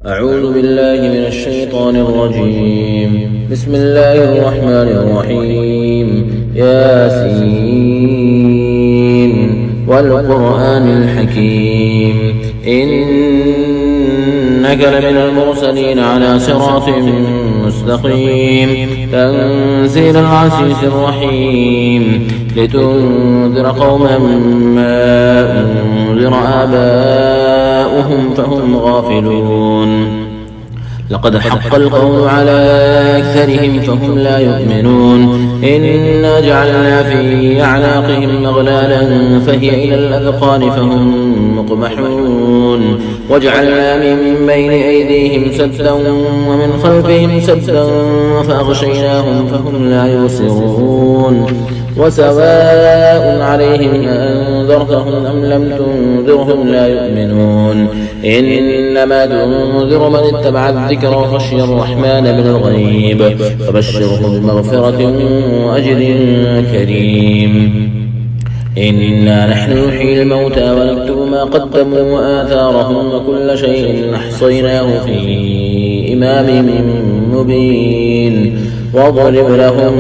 أعوذ بالله من الشيطان الرجيم. بسم الله الرحمن الرحيم. ياسين والقرآن الحكيم إنك لمن المرسلين على صراط مستقيم تنزيل العزيز الرحيم لتنذر قوما ما أنذر آباؤهم فهم غافلون. لقد حق القول على أكثرهم فهم لا يؤمنون. إنا جعلنا في أعناقهم أغلالا فهي إلى الأذقان فهم مقمحون. وجعلنا من بين أيديهم سدا ومن خلفهم سدا فأغشيناهم فهم لا يبصرون. وسواء عليهم أنذرتهم أم لم تنذرهم لا يؤمنون. إنما تنذر من اتبع الذكر وخشي الرحمن بالغيب فبشره بمغفرة وأجر كريم. إنا نحن نحيي الموتى ونكتب ما قدموا وآثارهم وكل شيء أحصيناه في إمام مبين. واضرب لهم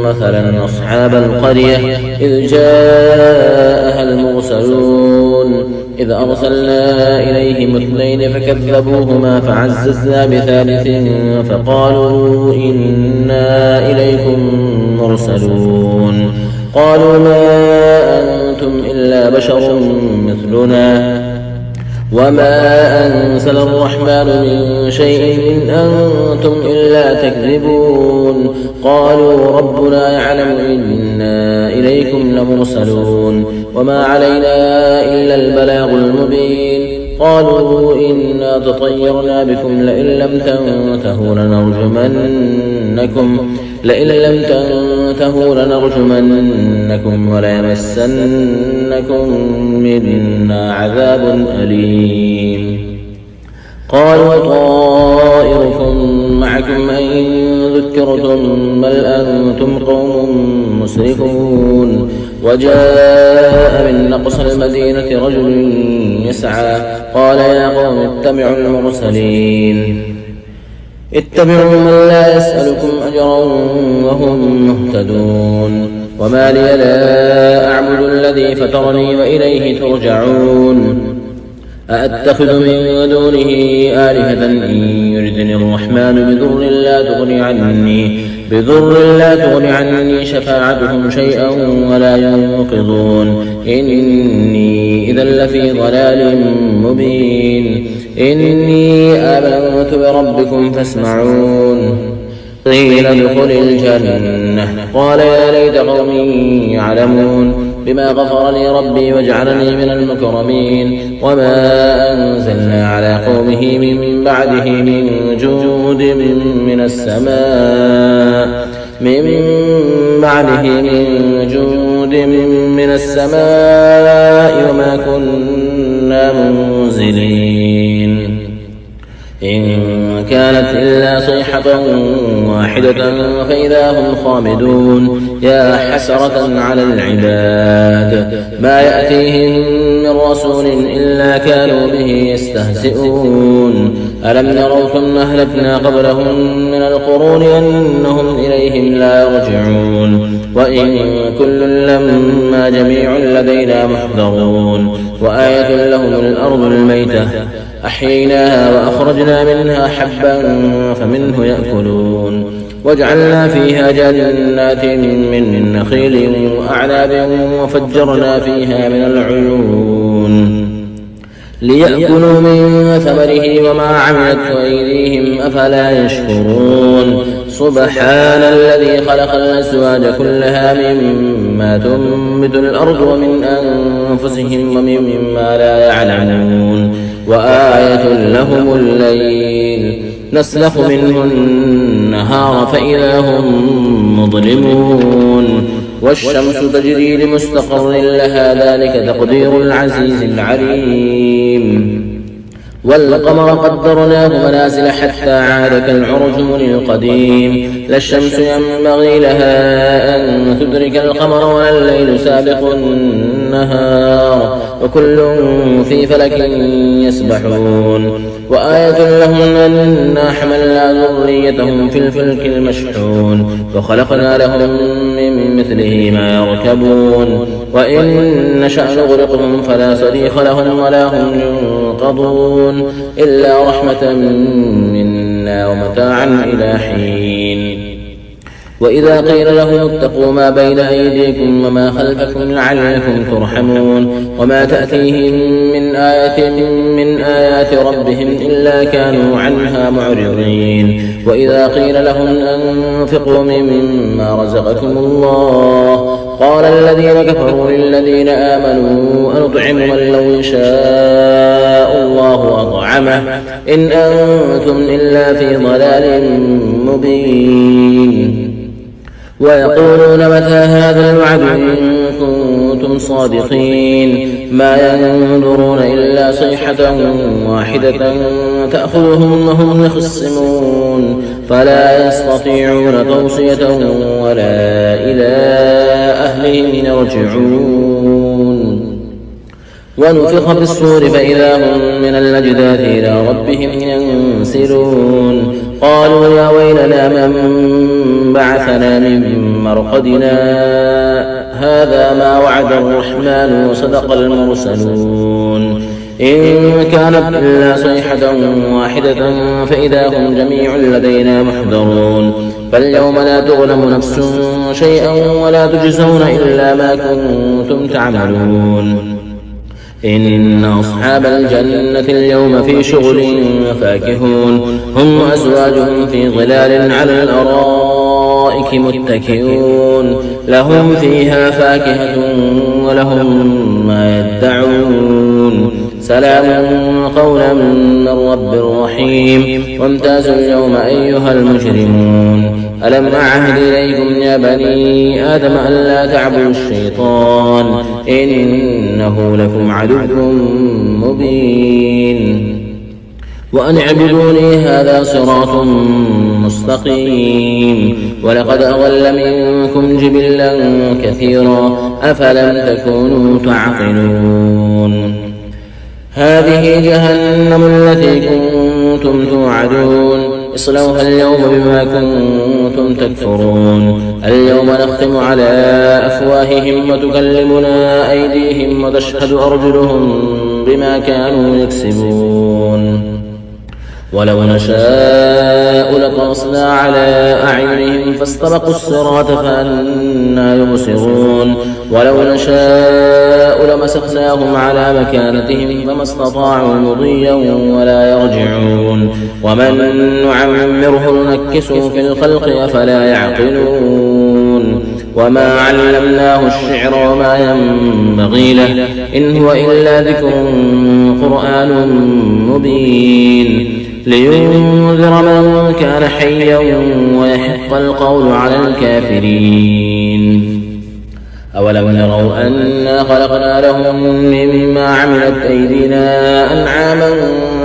مثلا أصحاب القرية إذ جاءها المرسلون إذ أرسلنا إليهم اثنين فكذبوهما فعززنا بثالث فقالوا إنا إليكم مرسلون. قالوا ما أنتم إلا بشر مثلنا وما أنزل الرحمن من شيء إن أنتم إلا تكذبون. قالوا ربنا يعلم إنا إليكم لمرسلون وما علينا إلا البلاغ المبين. قالوا إنا تطيرنا بكم لئن لم تنتهوا لنرجمنكم وليمسنكم منا عذاب أليم. قالوا طائركم معكم أئن ذكرتم بل أنتم قوم مسرفون. وجاء من أقصى المدينة رجل يسعى قال يا قوم اتبعوا المرسلين اتبعوا من لا يسألكم أجرا وهم مهتدون. وما لي لا أعبد الذي فطرني وإليه ترجعون. أأتخذ من دونه آلهة إن يردني الرحمن بضر لا تغن عني شفاعتهم شيئا ولا ينقذون. إني إذا لفي ضلال مبين. إني آمنت بربكم فاسمعون. قيل ادخل الجنة قال يا ليت قومي يعلمون بما غفر لي ربي وجعلني من المكرمين. وما أنزلنا على قومه من بعده من جود من السماء وما كنا منزلين. إن كانت إلا صيحة واحدة فإذا هم خامدون. يا حسرة على العباد ما يأتيهم من رسول إلا كانوا به يستهزئون. ألم يروا كم أهلكنا قبلهم من القرون أنهم إليهم لا يرجعون. وإن كل لما جميع لدينا محضرون. وآية لهم الأرض الميتة أحييناها وأخرجنا منها حبا فمنه يأكلون. وجعلنا فيها جنات من نخيل وأعناب وفجرنا فيها من العيون ليأكلوا من ثمره وما عملت أيديهم أفلا يشكرون. سبحان الذي خلق الأزواج كلها مما تنبت الأرض ومن أنفسهم ومما لا يعلمون. وآية لهم الليل نسلخ منه النهار فإذا هم مظلمون. والشمس تجري لمستقر لها ذلك تقدير العزيز العليم. والقمر قدرناه منازل حتى عاد كالعرجون القديم. لا الشمس ينبغي لها أن تدرك القمر ولا الليل سابق والنهار وكل في فلك يسبحون وآية لهم أنا حملنا ذريتهم في الفلك المشحون وخلقنا لهم من مثله ما يركبون وإن نشأ نغرقهم فلا صريخ لهم ولا هم ينقضون إلا رحمة منا ومتاعا إلى حين وإذا قيل لهم اتقوا ما بين أيديكم وما خلفكم لعلكم ترحمون وما تأتيهم من آية من آيات ربهم إلا كانوا عنها معرضين وإذا قيل لهم أنفقوا مما رزقكم الله قال الذين كفروا للذين آمنوا أنطعم من لو شاء الله أطعمه إن أنتم إلا في ضلال مبين ويقولون متى هذا الوعد إن كنتم صادقين ما ينظرون إلا صيحة واحدة تأخذهم وهم يخصمون فلا يستطيعون توصية ولا إلى أهلهم يرجعون ونفخ في الصور فإذا هم من الأجداث إلى ربهم ينسلون قالوا يا ويلنا من بعثنا من مرقدنا هذا ما وعد الرحمن وصدق المرسلون إن كانت إلا صيحة واحدة فإذا هم جميع لدينا محضرون فاليوم لا تظلم نفس شيئا ولا تجزون إلا ما كنتم تعملون إن أصحاب الجنة اليوم في شغل فاكهون هم وأزواجهم في ظلال على الأرائك متكئون لهم فيها فاكهة ولهم ما يدعون سلام قولا من رب رحيم وامتازوا اليوم أيها المجرمون ألم أعهد إليكم يا بني آدم ألا تعبدوا الشيطان إنه لكم عدو مبين وأن اعبدوني هذا صراط مستقيم ولقد أضل منكم جبلا كثيرا أفلم تكونوا تعقلون هذه جهنم التي كنتم توعدون اصلوها اليوم بما كنتم تكفرون اليوم نختم على أفواههم وتكلمنا أيديهم وتشهد أرجلهم بما كانوا يكسبون ولو نشاء لطمسنا على أعينهم فاستبقوا الصراط فأنى يبصرون ولو نشاء لمسخناهم على مكانتهم فما استطاعوا مضيا ولا يرجعون ومن نعمره ننكسه في الخلق أفلا يعقلون وما علمناه الشعر وما ينبغي له إن هو إلا ذكر قرآن مبين لينذر من كان حيا ويحق القول على الكافرين أولم يروا أنا خلقنا لهم مما عملت أيدينا أنعاما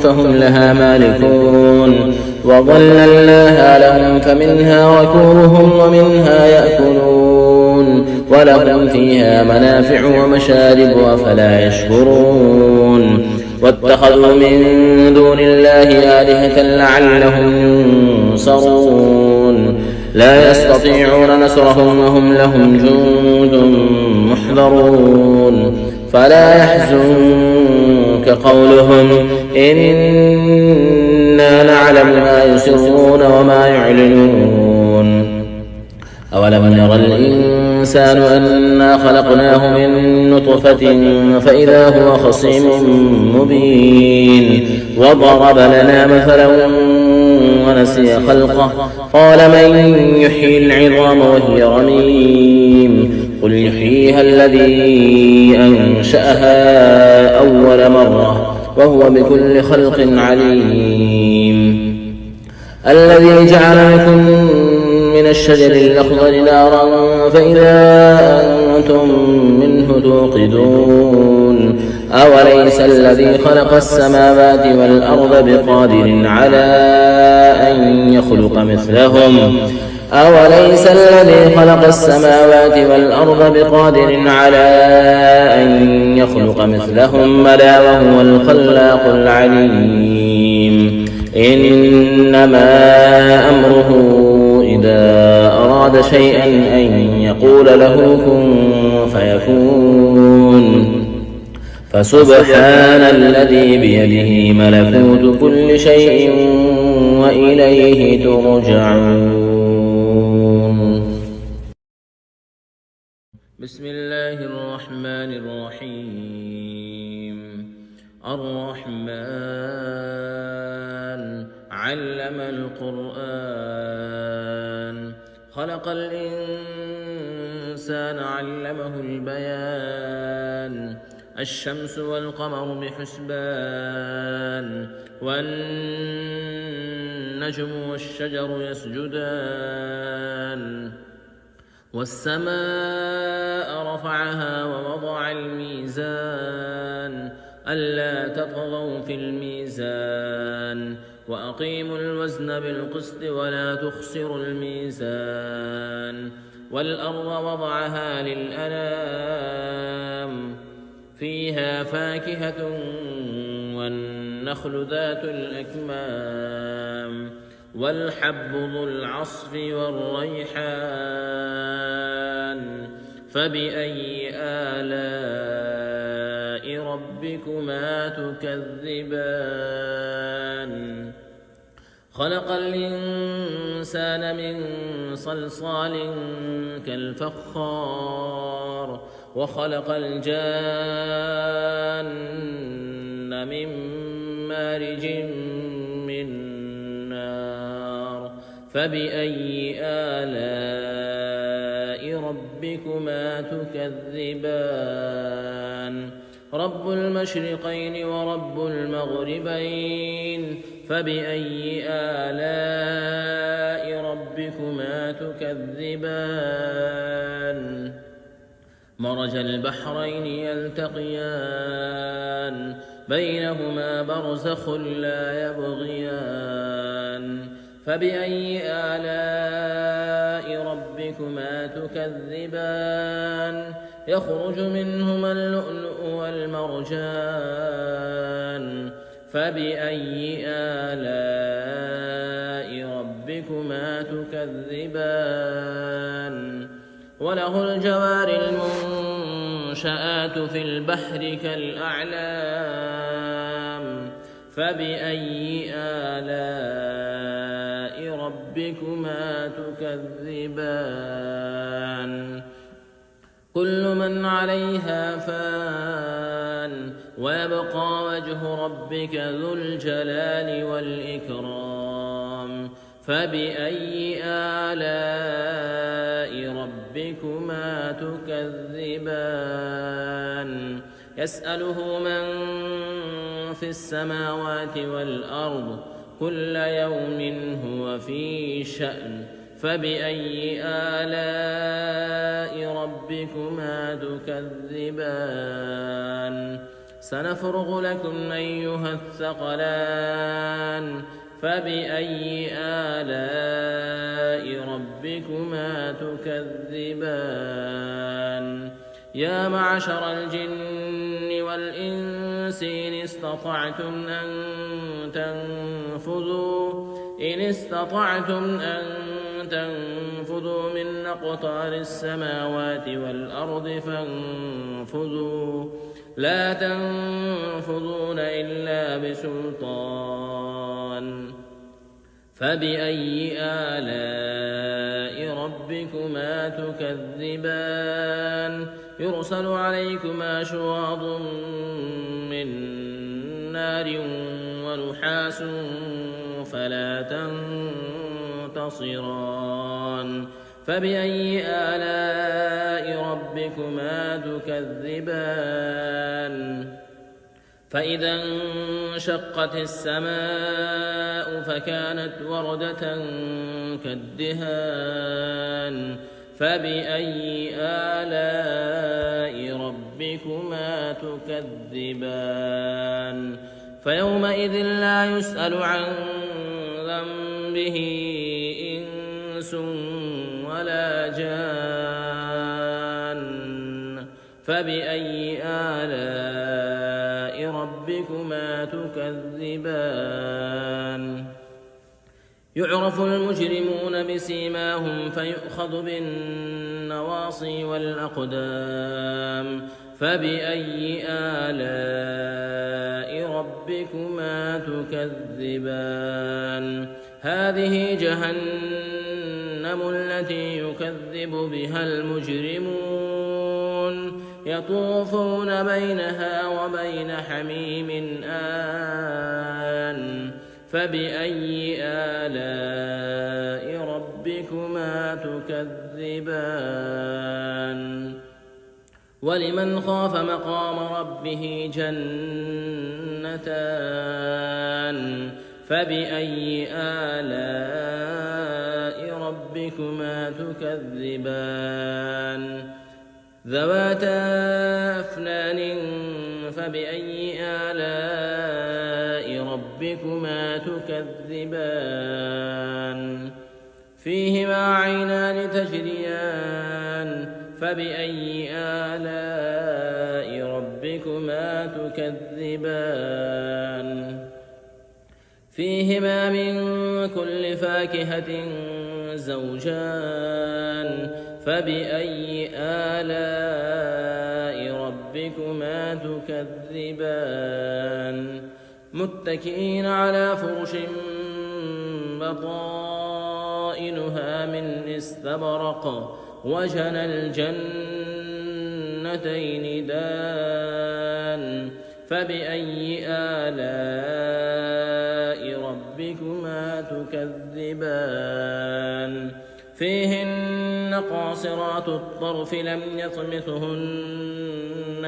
فهم لها مالكون وظللناها لهم فمنها ركوبهم ومنها يأكلون ولهم فيها منافع ومشارب أفلا يشكرون واتخذوا من دون الله آلهة لعلهم ينصرون لا يستطيعون نصرهم وهم لهم جند محضرون فلا يحزنك قولهم إنا نعلم ما يسرون وما يعلنون أولم ير الإنسان أنا خلقناه من نطفة فإذا هو خصيم مبين وضرب لنا مثلا ونسي خلقه قال من يحيي العظام وهي رميم قل يحييها الذي أنشأها أول مرة وهو بكل خلق عليم الذي جعل لكم من الشجر الأخضر نارا فإذا أنتم منه توقدون أوليس الذي خلق السماوات والأرض بقادر على أن يخلق مثلهم أوليس الذي خلق السماوات والأرض بقادر على أن يخلق مثلهم بلى وهو الخلاق العليم إنما أمره إذا أراد شيئا أن يقول له كن فيكون فسبحان الذي بيده ملكوت كل شيء وإليه ترجعون. بسم الله الرحمن الرحيم. الرحمن علم القرآن خلق الإنسان علمه البيان الشمس والقمر بحسبان والنجم والشجر يسجدان والسماء رفعها ووضع الميزان ألا تطغوا في الميزان وأقيموا الوزن بالقسط ولا تخسروا الميزان والأرض وضعها للأنام فيها فاكهة والنخل ذات الأكمام والحب ذو العصف والريحان فبأي آلاء ربكما تكذبان خلق الإنسان من صلصال كالفخار وخلق الجان من مارج من نار فبأي آلاء ربكما تكذبان رب المشرقين ورب المغربين فبأي آلاء ربكما تكذبان مرج البحرين يلتقيان بينهما برزخ لا يبغيان فبأي آلاء ربكما تكذبان يخرج منهما اللؤلؤ والمرجان فبأي آلاء ربكما تكذبان وله الجوار المنشآت في البحر كالأعلام فبأي آلاء ربكما تكذبان كل من عليها فان ويبقى وجه ربك ذو الجلال والإكرام فبأي آلاء ربكما تكذبان يسأله من في السماوات والأرض كل يوم هو في شأن فبأي آلاء ربكما تكذبان سنفرغ لكم أيها الثقلان فبأي آلاء ربكما تكذبان يا معشر الجن والإنس إن استطعتم أن تنفذوا من أقطار السماوات والأرض فانفذوا لا تنفذون إلا بسلطان فبأي آلاء ربكما تكذبان يرسل عليكما شواظ من نار ونحاس فلا تنتصران فبأي آلاء ربكما تكذبان فإذا انشقت السماء فكانت وردة كالدهان فبأي آلاء ربكما تكذبان فيومئذ لا يسأل عن يؤمن به إنس ولا جان فبأي آلاء ربكما تكذبان يعرف المجرمون بسيماهم فيؤخذ بالنواصي والأقدام فبأي آلاء ربكما تكذبان هذه جهنم التي يكذب بها المجرمون يطوفون بينها وبين حميم آن فبأي آلاء ربكما تكذبان ولمن خاف مقام ربه جنتان فبأي آلاء ربكما تكذبان ذواتا أفنان فبأي آلاء ربكما تكذبان فيهما عينان تجريان فبأي آلاء ربكما تكذبان فيهما من كل فاكهة زوجان فبأي آلاء ربكما تكذبان متكئين على فرش بطائنها من استبرق وجنى الجنتين دان فبأي آلاء ربكما تكذبان فيهن قاصرات الطرف لم يطمثهن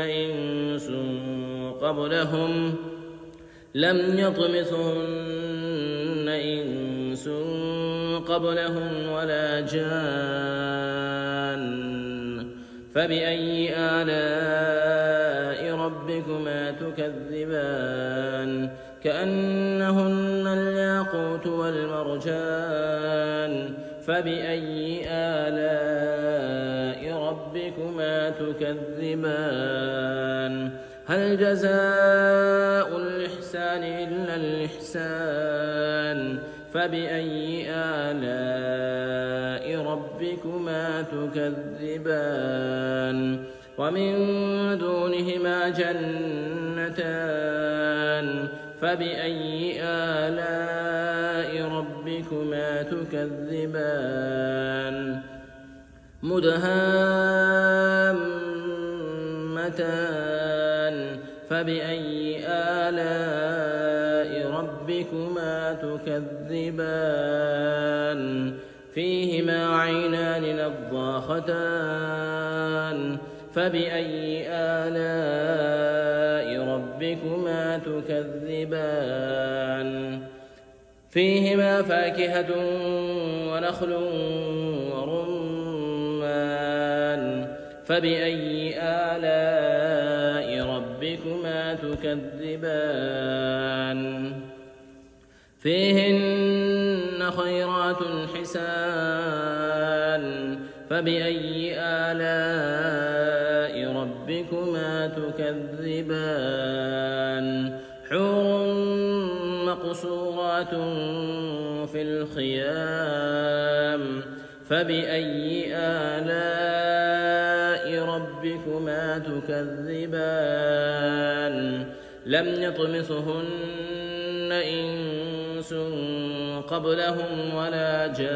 إنس قبلهم ولا جان فبأي آلاء ربكما تكذبان كأنهن الياقوت والمرجان فبأي آلاء ربكما تكذبان هل جزاء الإحسان إلا الإحسان فبأي آلاء ربكما تكذبان ومن دونهما جنتان فبأي آلاء ربكما تكذبان مدهامتان فبأي آلاء ربكما تكذبان فيهما عينان نضاختان فبأي آلاء ربكما تكذبان فيهما فاكهة ونخل ورمان فبأي آلاء ربكما تكذبان فيهن خيرات حسان فبأي آلاء ربكما تكذبان حور مقصورات في الخيام فبأي آلاء ربكما تكذبان لم يطمثهن إنس قبلهم ولا جان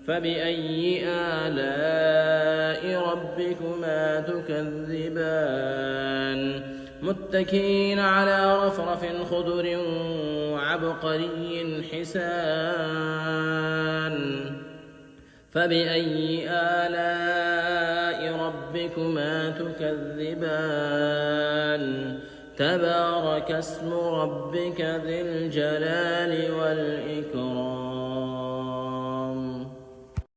فبأي آلاء ربكما تكذبان متكئين على رفرف خضر وعبقري حسان فبأي آلاء ربكما تكذبان تبارك اسم ربك ذي الجلال والإكرام